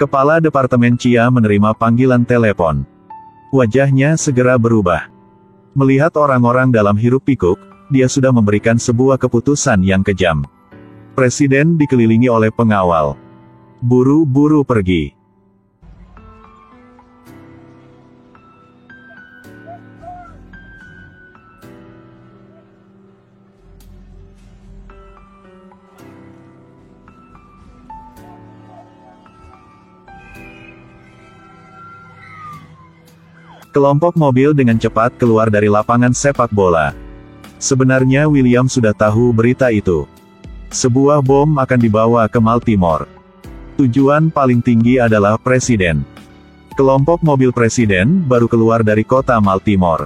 Kepala Departemen Chia menerima panggilan telepon. Wajahnya segera berubah. Melihat orang-orang dalam hiruk-pikuk, dia sudah memberikan sebuah keputusan yang kejam. Presiden dikelilingi oleh pengawal. Buru-buru pergi. Kelompok mobil dengan cepat keluar dari lapangan sepak bola. Sebenarnya William sudah tahu berita itu. Sebuah bom akan dibawa ke Baltimore. Tujuan paling tinggi adalah presiden. Kelompok mobil presiden baru keluar dari kota Baltimore.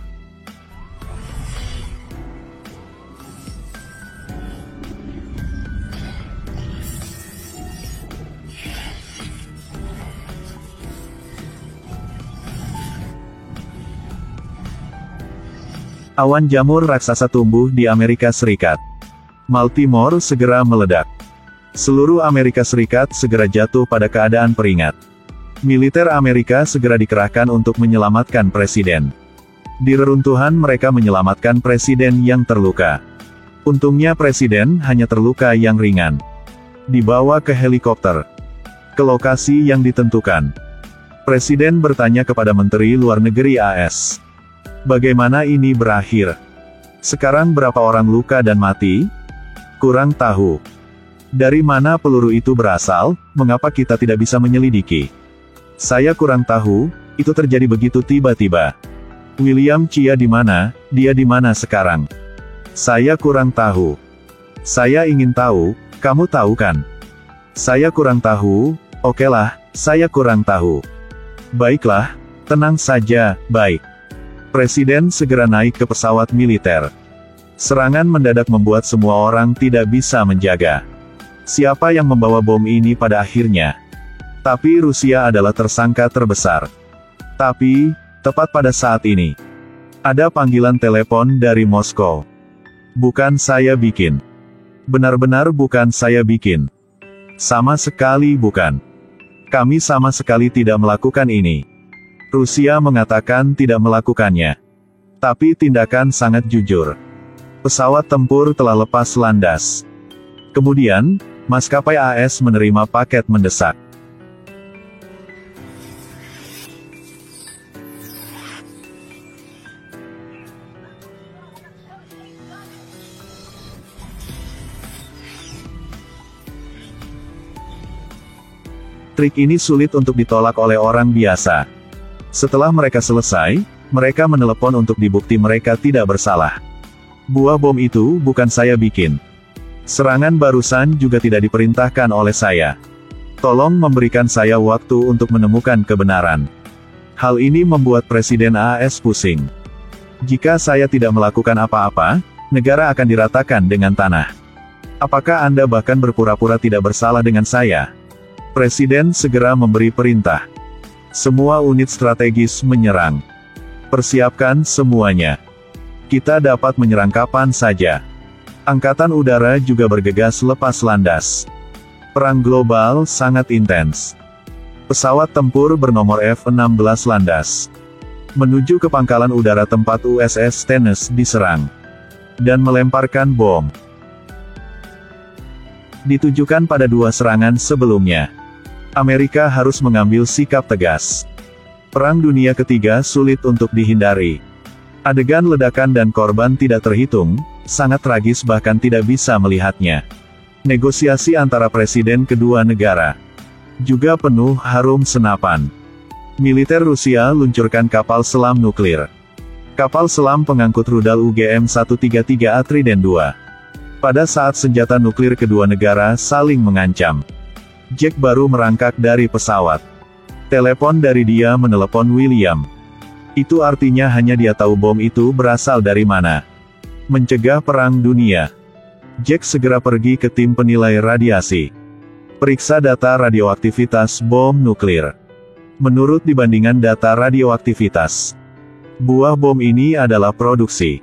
Awan jamur raksasa tumbuh di Amerika Serikat. Baltimore segera meledak. Seluruh Amerika Serikat segera jatuh pada keadaan peringat. Militer Amerika segera dikerahkan untuk menyelamatkan presiden. Di reruntuhan mereka menyelamatkan presiden yang terluka. Untungnya presiden hanya terluka yang ringan. Dibawa ke helikopter. Ke lokasi yang ditentukan. Presiden bertanya kepada Menteri Luar Negeri AS. Bagaimana ini berakhir? Sekarang berapa orang luka dan mati? Kurang tahu. Dari mana peluru itu berasal, mengapa kita tidak bisa menyelidiki? Saya kurang tahu, itu terjadi begitu tiba-tiba. William Chia di mana, dia di mana sekarang? Saya kurang tahu. Saya ingin tahu, kamu tahu kan? Saya kurang tahu, okelah, saya kurang tahu. Baiklah, tenang saja, baik. Presiden segera naik ke pesawat militer. Serangan mendadak membuat semua orang tidak bisa menjaga. Siapa yang membawa bom ini pada akhirnya? Tapi Rusia adalah tersangka terbesar. Tapi, tepat pada saat ini, ada panggilan telepon dari Moskow. Bukan saya bikin. Benar-benar bukan saya bikin. Sama sekali bukan. Kami sama sekali tidak melakukan ini. Rusia mengatakan tidak melakukannya. Tapi tindakan sangat jujur. Pesawat tempur telah lepas landas. Kemudian, maskapai AS menerima paket mendesak. Trik ini sulit untuk ditolak oleh orang biasa. Setelah mereka selesai, mereka menelepon untuk dibukti mereka tidak bersalah. Buah bom itu bukan saya bikin. Serangan barusan juga tidak diperintahkan oleh saya. Tolong memberikan saya waktu untuk menemukan kebenaran. Hal ini membuat Presiden AS pusing. Jika saya tidak melakukan apa-apa, negara akan diratakan dengan tanah. Apakah Anda bahkan berpura-pura tidak bersalah dengan saya? Presiden segera memberi perintah. Semua unit strategis menyerang. Persiapkan semuanya. Kita dapat menyerang kapan saja. Angkatan udara juga bergegas lepas landas. Perang global sangat intens. Pesawat tempur bernomor F-16 landas. Menuju ke pangkalan udara tempat USS Stennis diserang. Dan melemparkan bom. Ditujukan pada dua serangan sebelumnya. Amerika harus mengambil sikap tegas. Perang Dunia Ketiga sulit untuk dihindari. Adegan ledakan dan korban tidak terhitung, sangat tragis bahkan tidak bisa melihatnya. Negosiasi antara presiden kedua negara juga penuh harum senapan. Militer Rusia luncurkan kapal selam nuklir. Kapal selam pengangkut rudal UGM-133A Trident II. Pada saat senjata nuklir kedua negara saling mengancam. Jack baru merangkak dari pesawat. Telepon dari dia menelepon William. Itu artinya hanya dia tahu bom itu berasal dari mana. Mencegah perang dunia. Jack segera pergi ke tim penilai radiasi. Periksa data radioaktivitas bom nuklir. Menurut dibandingan data radioaktivitas, buah bom ini adalah produksi.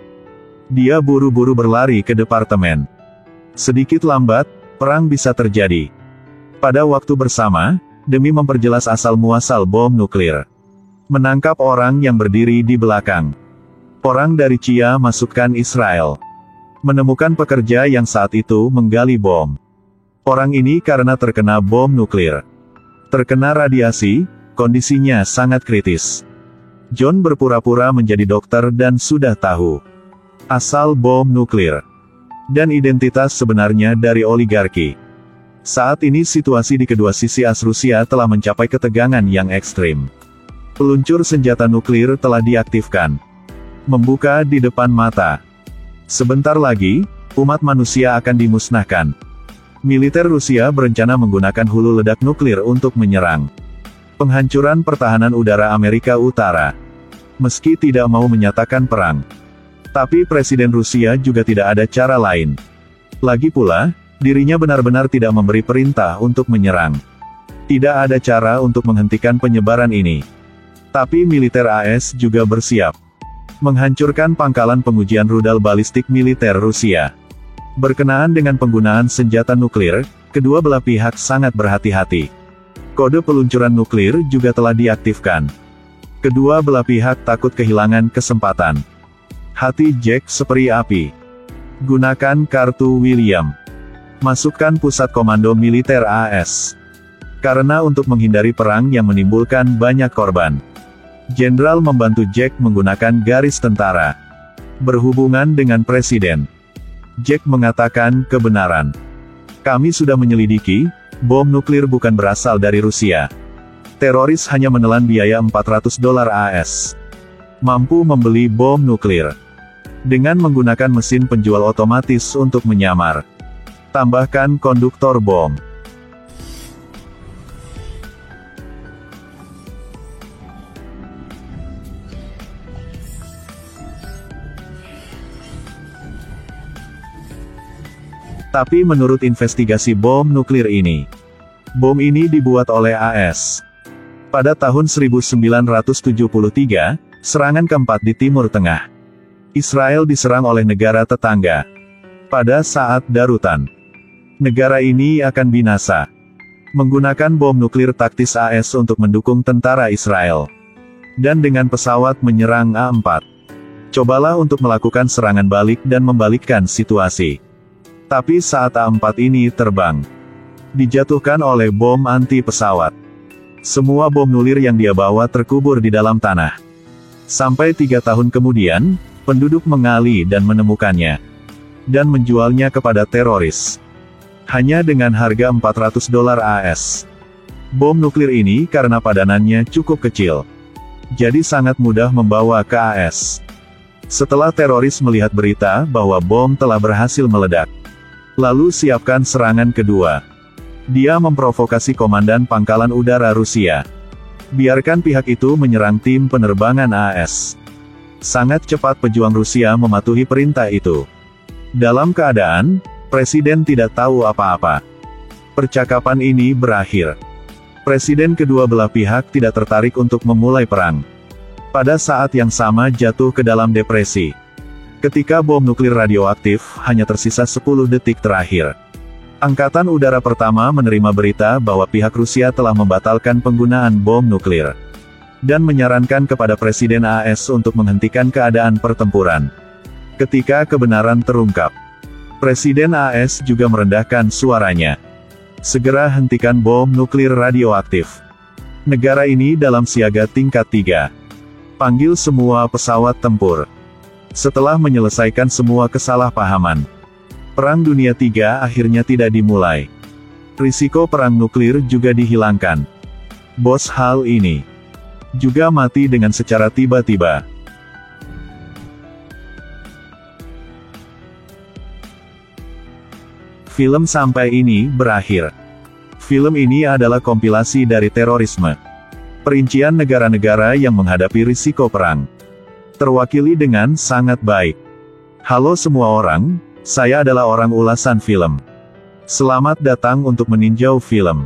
Dia buru-buru berlari ke departemen. Sedikit lambat, perang bisa terjadi. Pada waktu bersama, demi memperjelas asal-muasal bom nuklir. Menangkap orang yang berdiri di belakang. Orang dari CIA masukkan Israel. Menemukan pekerja yang saat itu menggali bom. Orang ini karena terkena bom nuklir. Terkena radiasi, kondisinya sangat kritis. John berpura-pura menjadi dokter dan sudah tahu asal bom nuklir dan identitas sebenarnya dari oligarki. Saat ini situasi di kedua sisi AS Rusia telah mencapai ketegangan yang ekstrim. Peluncur senjata nuklir telah diaktifkan. Membuka di depan mata. Sebentar lagi, umat manusia akan dimusnahkan. Militer Rusia berencana menggunakan hulu ledak nuklir untuk menyerang. Penghancuran pertahanan udara Amerika Utara. Meski tidak mau menyatakan perang, tapi Presiden Rusia juga tidak ada cara lain. Lagi pula, dirinya benar-benar tidak memberi perintah untuk menyerang. Tidak ada cara untuk menghentikan penyebaran ini. Tapi militer AS juga bersiap menghancurkan pangkalan pengujian rudal balistik militer Rusia. Berkenaan dengan penggunaan senjata nuklir, kedua belah pihak sangat berhati-hati. Kode peluncuran nuklir juga telah diaktifkan. Kedua belah pihak takut kehilangan kesempatan. Hati Jack seperti api. Gunakan kartu William. Masukkan pusat komando militer AS. Karena untuk menghindari perang yang menimbulkan banyak korban, Jenderal membantu Jack menggunakan garis tentara. Berhubungan dengan Presiden. Jack mengatakan kebenaran. Kami sudah menyelidiki, bom nuklir bukan berasal dari Rusia. Teroris hanya menelan biaya $400 AS. Mampu membeli bom nuklir. Dengan menggunakan mesin penjual otomatis untuk menyamar. Tambahkan konduktor bom. Tapi menurut investigasi bom nuklir ini, bom ini dibuat oleh AS. Pada tahun 1973, serangan keempat di Timur Tengah. Israel diserang oleh negara tetangga. Pada saat darutan, negara ini akan binasa. Menggunakan bom nuklir taktis AS untuk mendukung tentara Israel. Dan dengan pesawat menyerang A4. Cobalah untuk melakukan serangan balik dan membalikkan situasi. Tapi saat A4 ini terbang, dijatuhkan oleh bom anti-pesawat. Semua bom nuklir yang dia bawa terkubur di dalam tanah. Sampai 3 tahun kemudian, penduduk mengali dan menemukannya. Dan menjualnya kepada teroris. Hanya dengan harga $400 AS. Bom nuklir ini karena padanannya cukup kecil. Jadi sangat mudah membawa ke AS. Setelah teroris melihat berita bahwa bom telah berhasil meledak, lalu siapkan serangan kedua. Dia memprovokasi komandan pangkalan udara Rusia. Biarkan pihak itu menyerang tim penerbangan AS. Sangat cepat pejuang Rusia mematuhi perintah itu. Dalam keadaan, Presiden tidak tahu apa-apa. Percakapan ini berakhir. Presiden kedua belah pihak tidak tertarik untuk memulai perang. Pada saat yang sama jatuh ke dalam depresi. Ketika bom nuklir radioaktif hanya tersisa 10 detik terakhir. Angkatan Udara Pertama menerima berita bahwa pihak Rusia telah membatalkan penggunaan bom nuklir. Dan menyarankan kepada Presiden AS untuk menghentikan keadaan pertempuran. Ketika kebenaran terungkap, Presiden AS juga merendahkan suaranya. Segera hentikan bom nuklir radioaktif. Negara ini dalam siaga tingkat 3. Panggil semua pesawat tempur. Setelah menyelesaikan semua kesalahpahaman, Perang Dunia III akhirnya tidak dimulai. Risiko perang nuklir juga dihilangkan. Bos hal ini juga mati dengan secara tiba-tiba. Film sampai ini berakhir. Film ini adalah kompilasi dari terorisme. Perincian negara-negara yang menghadapi risiko perang. Terwakili dengan sangat baik. Halo semua orang, saya adalah orang ulasan film. Selamat datang untuk meninjau film.